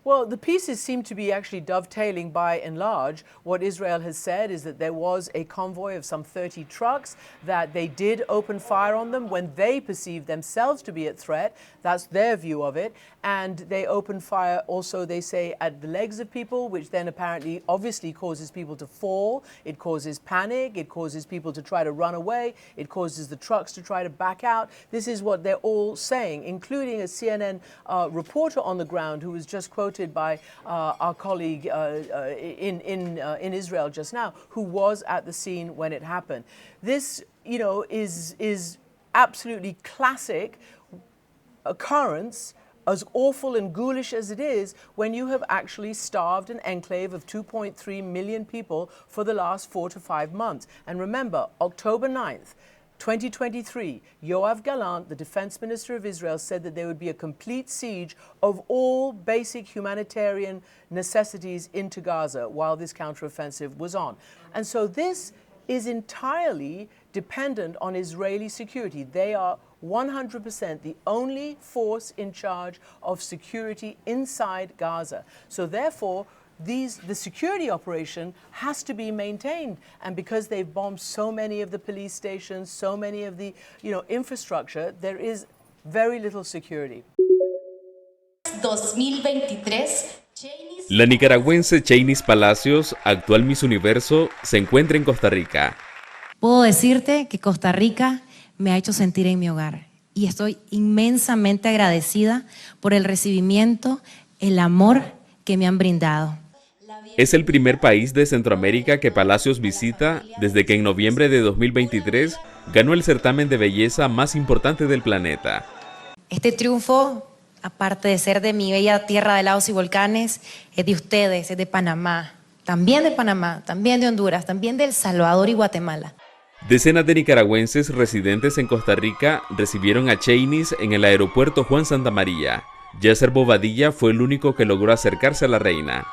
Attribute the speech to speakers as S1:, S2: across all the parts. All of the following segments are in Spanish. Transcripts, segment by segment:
S1: Well, the pieces seem to be actually dovetailing by and large. What Israel has said is that there was a convoy of some 30 trucks, that they did open fire on them when they perceived themselves to be at threat. That's their view of it. And they opened fire also, they say, at the legs of people, which then apparently obviously causes people to fall. It causes panic. It causes people to try to run away. It causes the trucks to try to back out. This is what they're all saying, including a CNN reporter on the ground who was just quoted by our colleague in Israel just now, who was at the scene when it happened. This, is absolutely classic occurrence, as awful and ghoulish as it is, when you have actually starved an enclave of 2.3 million people for the last 4 to 5 months. And remember, October 9th, 2023, Yoav Gallant, the defense minister of Israel, said that there would be a complete siege of all basic humanitarian necessities into Gaza while this counteroffensive was on. And so this is entirely dependent on Israeli security. They are 100% the only force in charge of security inside Gaza. So therefore, the security operation has to be maintained, and because they've bombed so many of the police stations, so many of the infrastructure, there is very little security.
S2: 2023,
S3: La nicaragüense Chainis Palacios, actual Miss Universo, se encuentra en Costa Rica.
S4: Puedo decirte que Costa Rica me ha hecho sentir en mi hogar y estoy inmensamente agradecida por el recibimiento, el amor que me han brindado.
S3: Es el primer país de Centroamérica que Palacios visita desde que en noviembre de 2023 ganó el certamen de belleza más importante del planeta.
S4: Este triunfo, aparte de ser de mi bella tierra de lagos y volcanes, es de ustedes, es de Panamá, también de Honduras, también de El Salvador y Guatemala.
S3: Decenas de nicaragüenses residentes en Costa Rica recibieron a Chainis en el aeropuerto Juan Santamaría. Yasser Bobadilla fue el único que logró acercarse a la reina.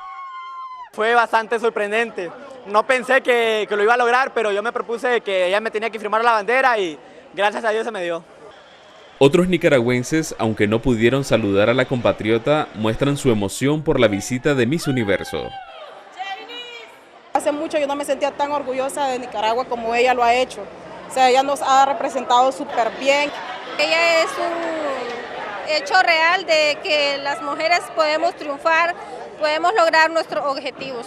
S5: Fue bastante sorprendente. No pensé que lo iba a lograr, pero yo me propuse que ella me tenía que firmar la bandera y gracias a Dios se me dio.
S3: Otros nicaragüenses, aunque no pudieron saludar a la compatriota, muestran su emoción por la visita de Miss Universo.
S6: Hace mucho yo no me sentía tan orgullosa de Nicaragua como ella lo ha hecho. O sea, ella nos ha representado súper bien.
S7: Ella es un hecho real de que las mujeres podemos triunfar, podemos lograr nuestros objetivos.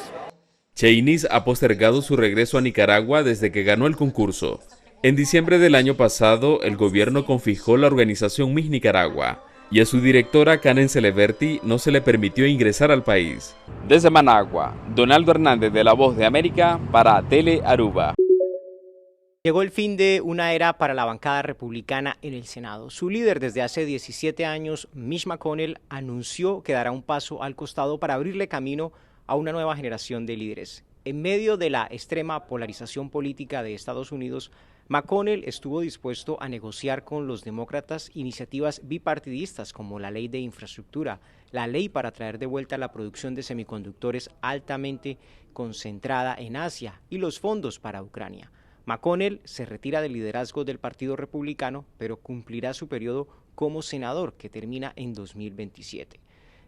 S3: Chainis ha postergado su regreso a Nicaragua desde que ganó el concurso. En diciembre del año pasado, el gobierno confiscó la organización Miss Nicaragua y a su directora Karen Celeberti no se le permitió ingresar al país. Desde Managua, Donaldo Hernández de La Voz de América para Tele Aruba.
S8: Llegó el fin de una era para la bancada republicana en el Senado. Su líder desde hace 17 años, Mitch McConnell, anunció que dará un paso al costado para abrirle camino a una nueva generación de líderes. En medio de la extrema polarización política de Estados Unidos, McConnell estuvo dispuesto a negociar con los demócratas iniciativas bipartidistas como la ley de infraestructura, la ley para traer de vuelta la producción de semiconductores altamente concentrada en Asia y los fondos para Ucrania. McConnell se retira del liderazgo del Partido Republicano, pero cumplirá su periodo como senador, que termina en 2027.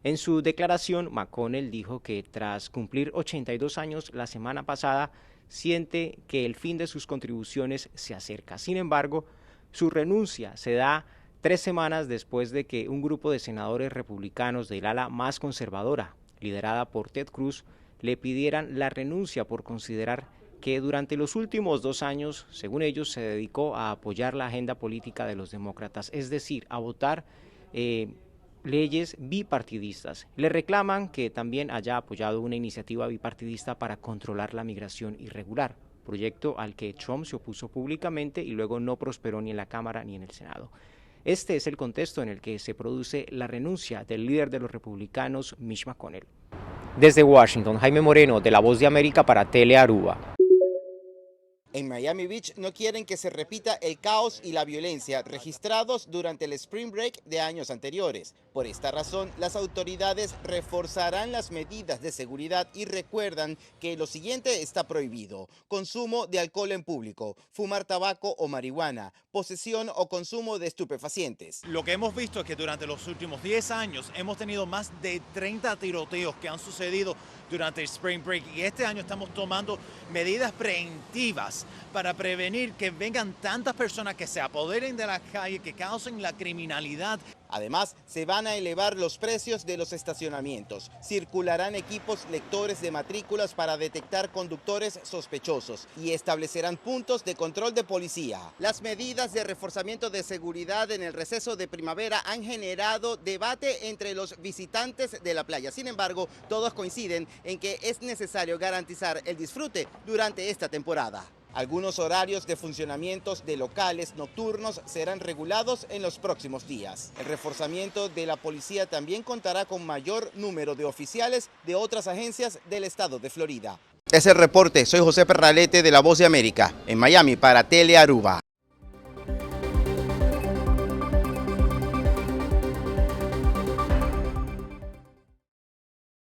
S8: En su declaración, McConnell dijo que tras cumplir 82 años la semana pasada, siente que el fin de sus contribuciones se acerca. Sin embargo, su renuncia se da 3 semanas después de que un grupo de senadores republicanos del ala más conservadora, liderada por Ted Cruz, le pidieran la renuncia por considerar que durante los últimos 2 años, según ellos, se dedicó a apoyar la agenda política de los demócratas, es decir, a votar leyes bipartidistas. Le reclaman que también haya apoyado una iniciativa bipartidista para controlar la migración irregular, proyecto al que Trump se opuso públicamente y luego no prosperó ni en la Cámara ni en el Senado. Este es el contexto en el que se produce la renuncia del líder de los republicanos, Mitch McConnell. Desde Washington, Jaime Moreno, de La Voz de América para Tele Aruba.
S2: En Miami Beach no quieren que se repita el caos y la violencia registrados durante el Spring Break de años anteriores. Por esta razón, las autoridades reforzarán las medidas de seguridad y recuerdan que lo siguiente está prohibido: consumo de alcohol en público, fumar tabaco o marihuana, posesión o consumo de estupefacientes.
S9: Lo que hemos visto es que durante los últimos 10 años hemos tenido más de 30 tiroteos que han sucedido durante el Spring Break, y este año estamos tomando medidas preventivas para prevenir que vengan tantas personas que se apoderen de la calle, que causen la criminalidad.
S2: Además, se van a elevar los precios de los estacionamientos. Circularán equipos lectores de matrículas para detectar conductores sospechosos y establecerán puntos de control de policía. Las medidas de reforzamiento de seguridad en el receso de primavera han generado debate entre los visitantes de la playa. Sin embargo, todos coinciden en que es necesario garantizar el disfrute durante esta temporada. Algunos horarios de funcionamientos de locales nocturnos serán regulados en los próximos días. El reforzamiento de la policía también contará con mayor número de oficiales de otras agencias del estado de Florida. Es el reporte. Soy José Perralete de La Voz de América, en Miami para Telearuba.